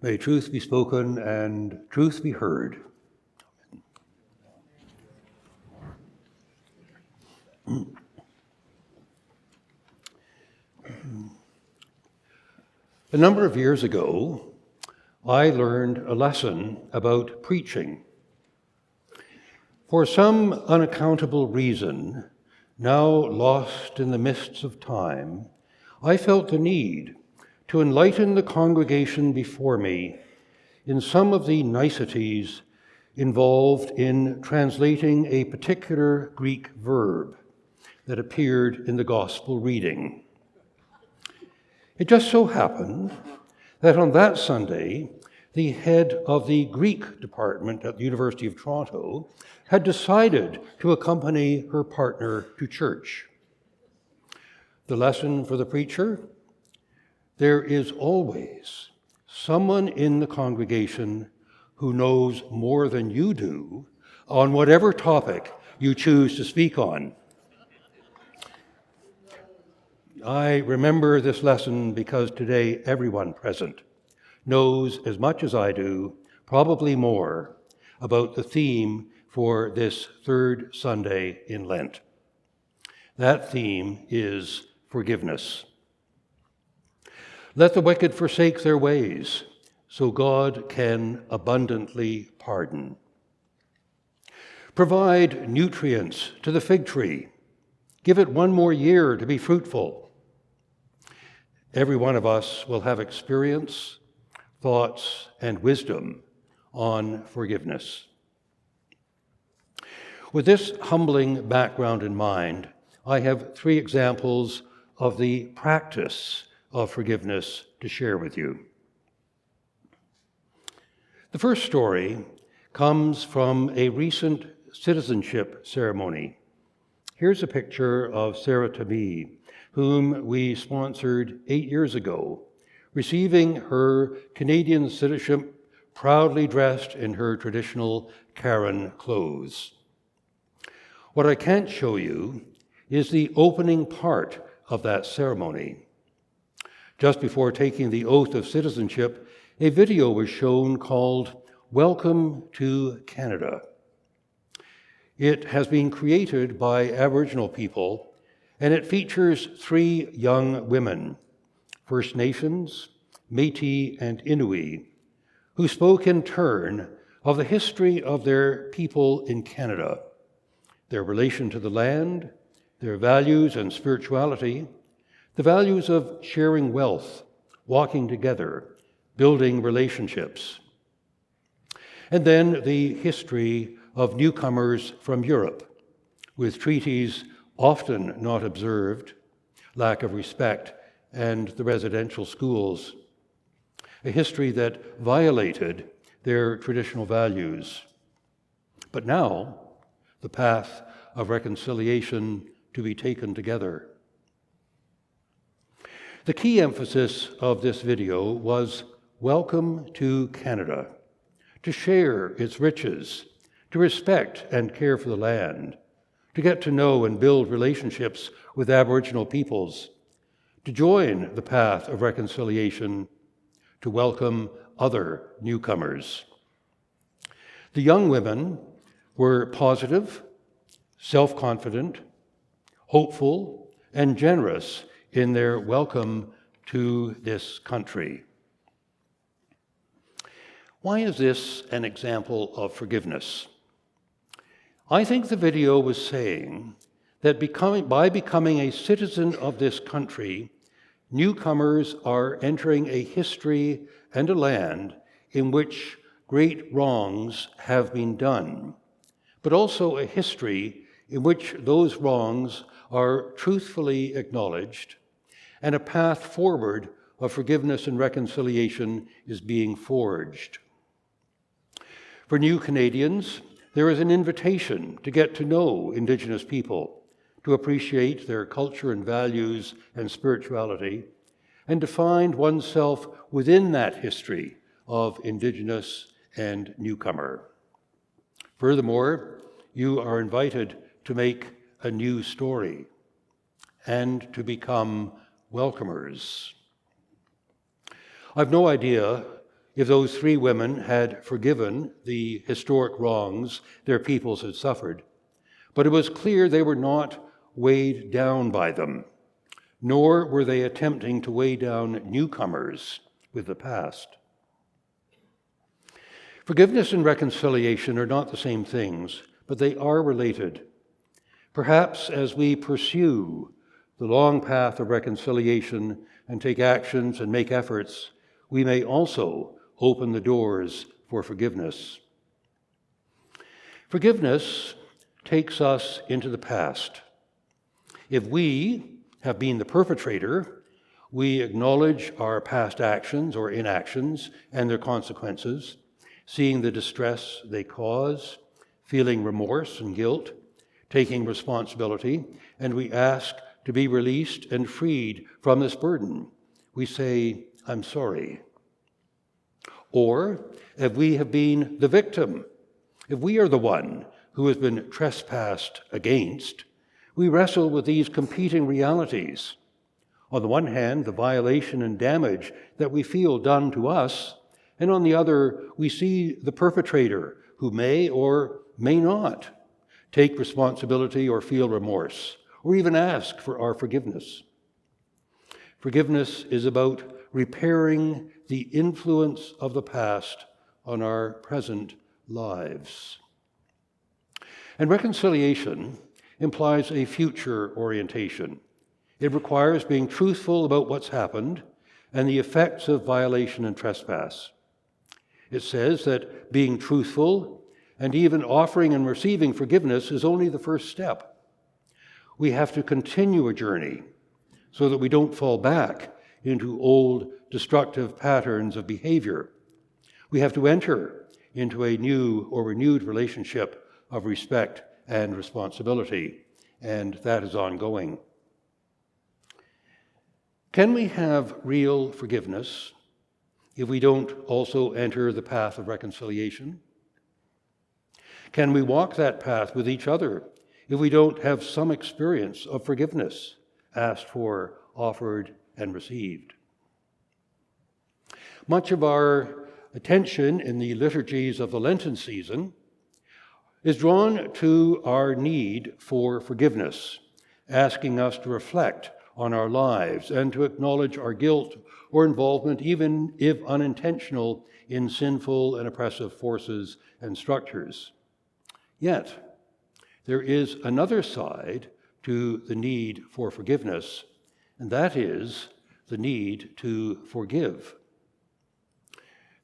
May truth be spoken and truth be heard. A number of years ago, I learned a lesson about preaching. For some unaccountable reason, now lost in the mists of time, I felt the need to enlighten the congregation before me in some of the niceties involved in translating a particular Greek verb that appeared in the gospel reading. It just so happened that on that Sunday, the head of the Greek department at the University of Toronto had decided to accompany her partner to church. The lesson for the preacher: there is always someone in the congregation who knows more than you do on whatever topic you choose to speak on. I remember this lesson because today everyone present knows as much as I do, probably more, about the theme for this third Sunday in Lent. That theme is forgiveness. Let the wicked forsake their ways, so God can abundantly pardon. Provide nutrients to the fig tree. Give it one more year to be fruitful. Every one of us will have experience, thoughts, and wisdom on forgiveness. With this humbling background in mind, I have 3 examples of the practice of forgiveness to share with you. The first story comes from a recent citizenship ceremony. Here's a picture of Sarah Tabi, whom we sponsored 8 years ago, receiving her Canadian citizenship proudly dressed in her traditional Karen clothes. What I can't show you is the opening part of that ceremony. Just before taking the oath of citizenship, a video was shown called "Welcome to Canada." It has been created by Aboriginal people, and it features 3 young women, First Nations, Métis, and Inuit, who spoke in turn of the history of their people in Canada, their relation to the land, their values and spirituality, the values of sharing wealth, walking together, building relationships, and then the history of newcomers from Europe, with treaties often not observed, lack of respect, and the residential schools, a history that violated their traditional values. But now, the path of reconciliation to be taken together. The key emphasis of this video was welcome to Canada, to share its riches, to respect and care for the land, to get to know and build relationships with Aboriginal peoples, to join the path of reconciliation, to welcome other newcomers. The young women were positive, self-confident, hopeful, and generous in their welcome to this country. Why is this an example of forgiveness? I think the video was saying that by becoming a citizen of this country, newcomers are entering a history and a land in which great wrongs have been done, but also a history in which those wrongs are truthfully acknowledged, and a path forward of forgiveness and reconciliation is being forged. For new Canadians, there is an invitation to get to know Indigenous people, to appreciate their culture and values and spirituality, and to find oneself within that history of Indigenous and newcomer. Furthermore, you are invited to make a new story and to become welcomers. I've no idea if those three women had forgiven the historic wrongs their peoples had suffered, but it was clear they were not weighed down by them, nor were they attempting to weigh down newcomers with the past. Forgiveness and reconciliation are not the same things, but they are related. Perhaps as we pursue the long path of reconciliation and take actions and make efforts, we may also open the doors for forgiveness. Forgiveness takes us into the past. If we have been the perpetrator, we acknowledge our past actions or inactions and their consequences, seeing the distress they cause, feeling remorse and guilt, taking responsibility, and we ask to be released and freed from this burden. We say, "I'm sorry." Or, if we have been the victim, if we are the one who has been trespassed against, we wrestle with these competing realities. On the one hand, the violation and damage that we feel done to us, and on the other, we see the perpetrator who may or may not take responsibility or feel remorse, or even ask for our forgiveness. Forgiveness is about repairing the influence of the past on our present lives. And reconciliation implies a future orientation. It requires being truthful about what's happened and the effects of violation and trespass. It says that being truthful and even offering and receiving forgiveness is only the first step. We have to continue a journey so that we don't fall back into old destructive patterns of behavior. We have to enter into a new or renewed relationship of respect and responsibility, and that is ongoing. Can we have real forgiveness if we don't also enter the path of reconciliation? Can we walk that path with each other if we don't have some experience of forgiveness, asked for, offered, and received? Much of our attention in the liturgies of the Lenten season is drawn to our need for forgiveness, asking us to reflect on our lives and to acknowledge our guilt or involvement, even if unintentional, in sinful and oppressive forces and structures. Yet, there is another side to the need for forgiveness, and that is the need to forgive.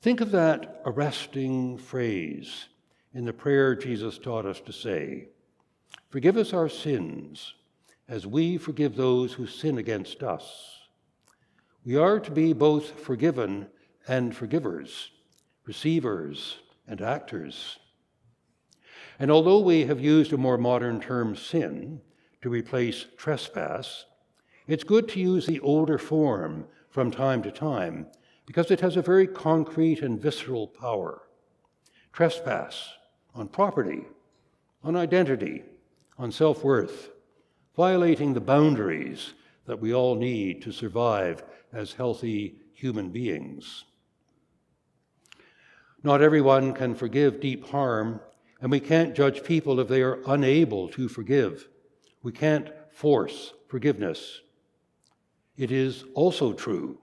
Think of that arresting phrase in the prayer Jesus taught us to say, "Forgive us our sins, as we forgive those who sin against us." We are to be both forgiven and forgivers, receivers and actors. And although we have used a more modern term, sin, to replace trespass, it's good to use the older form from time to time because it has a very concrete and visceral power. Trespass on property, on identity, on self-worth, violating the boundaries that we all need to survive as healthy human beings. Not everyone can forgive deep harm, and we can't judge people if they are unable to forgive. We can't force forgiveness. It is also true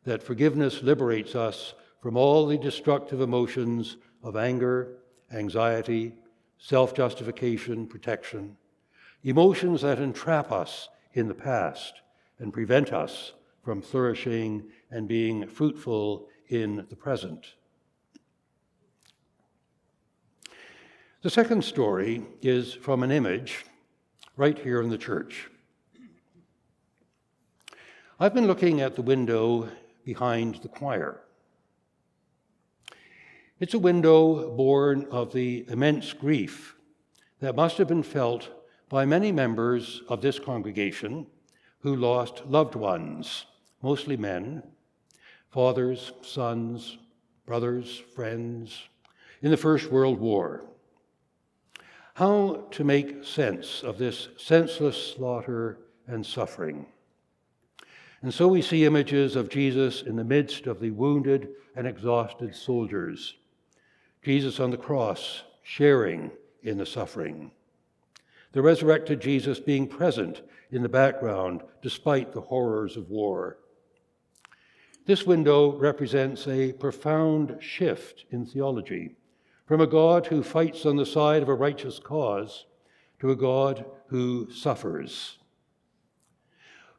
that forgiveness liberates us from all the destructive emotions of anger, anxiety, self-justification, protection, emotions that entrap us in the past and prevent us from flourishing and being fruitful in the present. The second story is from an image right here in the church. I've been looking at the window behind the choir. It's a window born of the immense grief that must have been felt by many members of this congregation who lost loved ones, mostly men, fathers, sons, brothers, friends, in the First World War. How to make sense of this senseless slaughter and suffering? And so we see images of Jesus in the midst of the wounded and exhausted soldiers. Jesus on the cross, sharing in the suffering. The resurrected Jesus being present in the background despite the horrors of war. This window represents a profound shift in theology, from a God who fights on the side of a righteous cause to a God who suffers.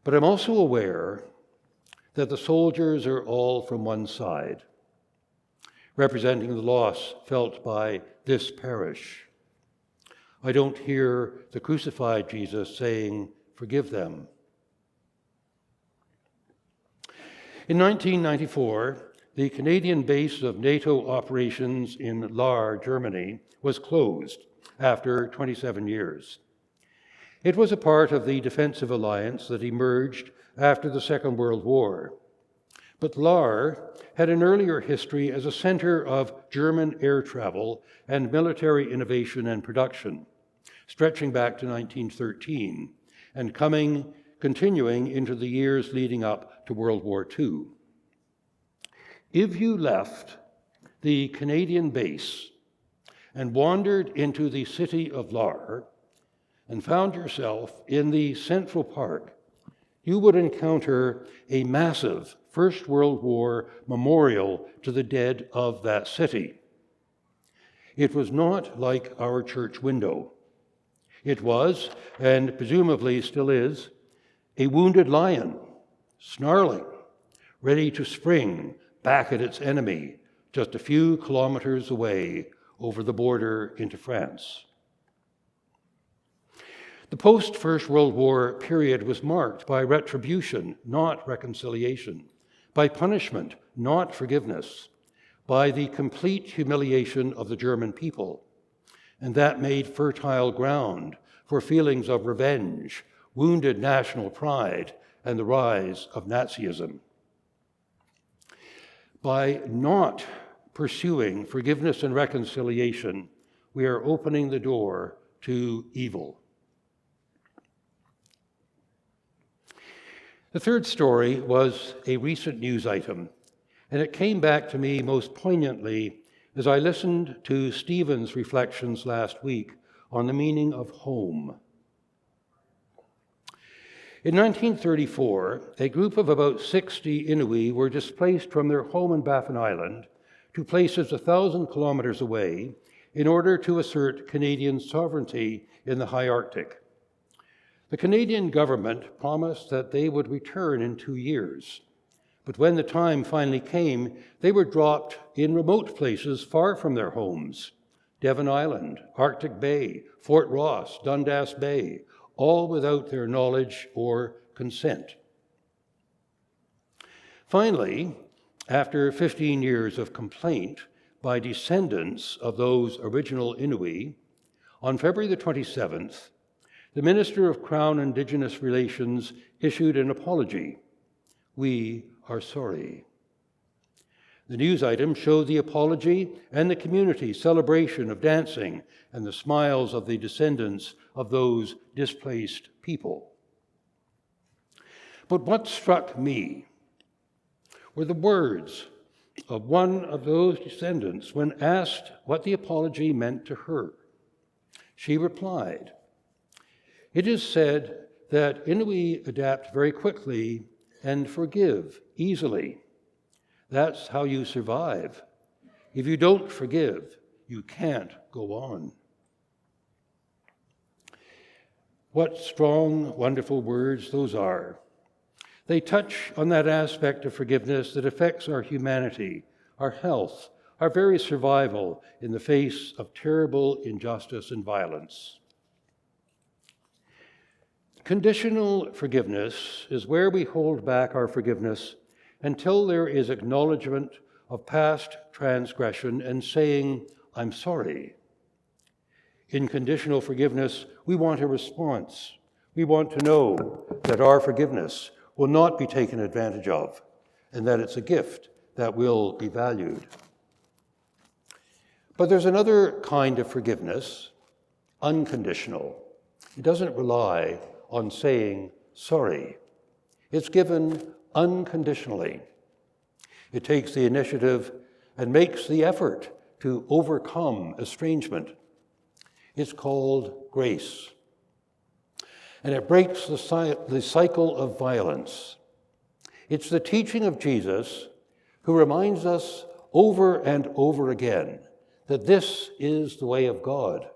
But I'm also aware that the soldiers are all from one side, representing the loss felt by this parish. I don't hear the crucified Jesus saying, "Forgive them." In 1994, the Canadian base of NATO operations in Lahr, Germany, was closed after 27 years. It was a part of the defensive alliance that emerged after the Second World War. But Lahr had an earlier history as a center of German air travel and military innovation and production, stretching back to 1913 and continuing into the years leading up to World War II. If you left the Canadian base and wandered into the city of Lahr and found yourself in the Central Park, you would encounter a massive First World War memorial to the dead of that city. It was not like our church window. It was, and presumably still is, a wounded lion, snarling, ready to spring back at its enemy just a few kilometers away over the border into France. The post-First World War period was marked by retribution, not reconciliation, by punishment, not forgiveness, by the complete humiliation of the German people, and that made fertile ground for feelings of revenge, wounded national pride, and the rise of Nazism. By not pursuing forgiveness and reconciliation, we are opening the door to evil. The third story was a recent news item, and it came back to me most poignantly as I listened to Stephen's reflections last week on the meaning of home. In 1934, a group of about 60 Inuit were displaced from their home in Baffin Island to places 1,000 kilometers away in order to assert Canadian sovereignty in the high Arctic. The Canadian government promised that they would return in 2 years, but when the time finally came, they were dropped in remote places far from their homes: Devon Island, Arctic Bay, Fort Ross, Dundas Bay, all without their knowledge or consent. Finally, after 15 years of complaint by descendants of those original Inuit, on February the 27th, the Minister of Crown Indigenous Relations issued an apology. "We are sorry." The news item showed the apology and the community celebration of dancing and the smiles of the descendants of those displaced people. But what struck me were the words of one of those descendants when asked what the apology meant to her. She replied, "It is said that Inuit adapt very quickly and forgive easily. That's how you survive. If you don't forgive, you can't go on." What strong, wonderful words those are. They touch on that aspect of forgiveness that affects our humanity, our health, our very survival in the face of terrible injustice and violence. Conditional forgiveness is where we hold back our forgiveness until there is acknowledgement of past transgression and saying, "I'm sorry." In conditional forgiveness, we want a response. We want to know that our forgiveness will not be taken advantage of and that it's a gift that will be valued. But there's another kind of forgiveness, unconditional. It doesn't rely on saying sorry. It's given unconditionally. It takes the initiative and makes the effort to overcome estrangement. It's called grace. And it breaks the cycle of violence. It's the teaching of Jesus who reminds us over and over again that this is the way of God.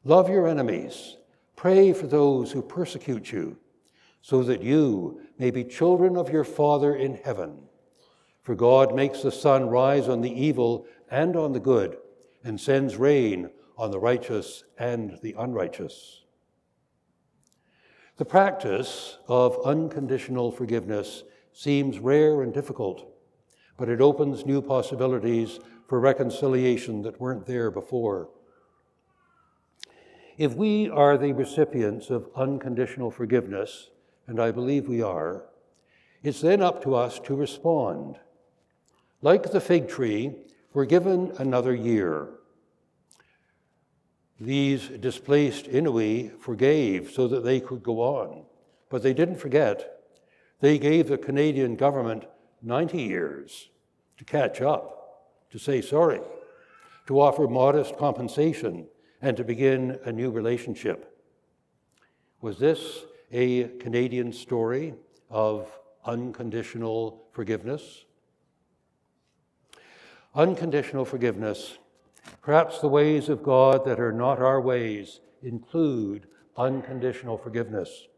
Love your enemies. Pray for those who persecute you, so that you may be children of your Father in heaven. For God makes the sun rise on the evil and on the good, and sends rain on the righteous and the unrighteous. The practice of unconditional forgiveness seems rare and difficult, but it opens new possibilities for reconciliation that weren't there before. If we are the recipients of unconditional forgiveness, and I believe we are, it's then up to us to respond. Like the fig tree, we're given another year. These displaced Inuit forgave so that they could go on, but they didn't forget. They gave the Canadian government 90 years to catch up, to say sorry, to offer modest compensation, and to begin a new relationship. Was this a Canadian story of unconditional forgiveness? Unconditional forgiveness. Perhaps the ways of God that are not our ways include unconditional forgiveness.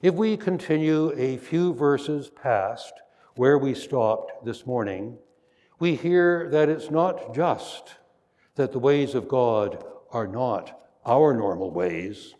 If we continue a few verses past where we stopped this morning, we hear that it's not just that the ways of God are not our normal ways.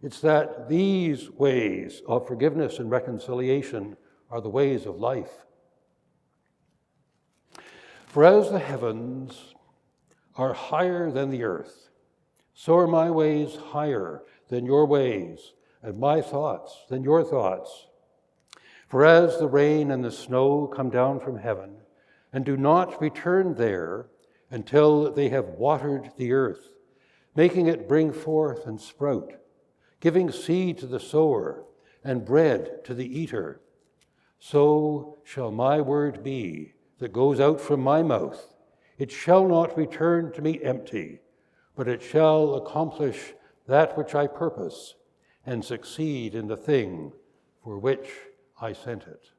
It's that these ways of forgiveness and reconciliation are the ways of life. For as the heavens are higher than the earth, so are my ways higher than your ways, and my thoughts than your thoughts. For as the rain and the snow come down from heaven, and do not return there until they have watered the earth, making it bring forth and sprout, giving seed to the sower and bread to the eater, so shall my word be that goes out from my mouth. It shall not return to me empty, but it shall accomplish that which I purpose and succeed in the thing for which I sent it.